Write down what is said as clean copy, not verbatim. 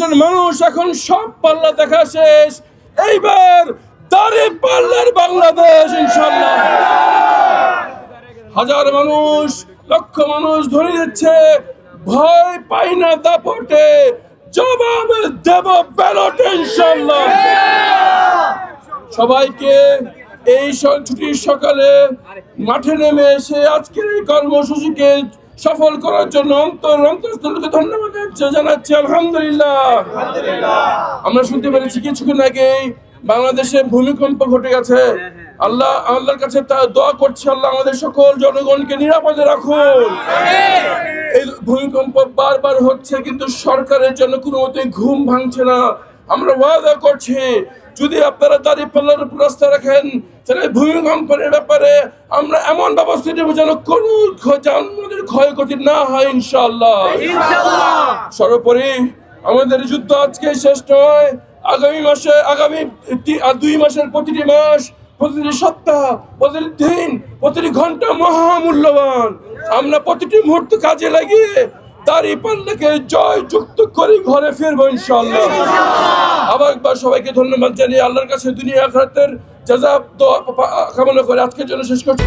বাংলাদেশের মানুষ এখন সব পাল্লা দেখা শেষ, এইবার দাঁড়িপাল্লার বাংলাদেশ ইনশাআল্লাহ। হাজার মানুষ, লক্ষ মানুষ ধরে দিচ্ছে, ভয় পাই না দাপটে, জবাব দেব ব্যালটে ইনশাআল্লাহ। সবাইকে এই ছুটির সকালে মাঠে নেমে এসে আজকের এই কর্মসূচিকে সফল করার জন্য অন্তরস্থলকে ধন্যবাদ জানাচ্ছি। আলহামদুলিল্লাহ। আমরা শুনতে পেরেছি কিছুক্ষণ আগেই বাংলাদেশে ভূমিকম্প ঘটে গেছে। আল্লাহর কাছে দোয়া করছি, আল্লাহ আমাদের সকল জনগণকে নিরাপদে রাখুন। এই ভূমিকম্প বারবার হচ্ছে, কিন্তু সরকারের জন্য কোনো মতেই ঘুম ভাঙছে না। আমরা ওয়াদা করছি, যদি আপনারা দাঁড়িপাল্লার উপর রাস্তা রাখেন, তাহলে ভূমিকম্পের ব্যাপারে আমরা এমন ব্যবস্থা নেব যেন কোনো ক্ষয়ক্ষতি না হয় ইনশাআল্লাহ। সর্বোপরি আমাদের যুদ্ধ আজকে শেষ নয়, আগামী 2 মাসের প্রতিটি মাস, প্রতিটি সপ্তাহ, প্রতিটি দিন, প্রতিটি ঘন্টা মহামূল্যবান। আমরা প্রতিটি মুহূর্ত কাজে লাগিয়ে দাঁড়িপাল্লাকে জয় যুক্ত করে ঘরে ফিরবো ইনশাআল্লাহ। আবার একবার সবাইকে ধন্যবাদ জানিয়ে আল্লাহর কাছে দুনিয়া আখিরাতের জাযাব দোয়া কামনা করে আজকের জন্য শেষ করছি।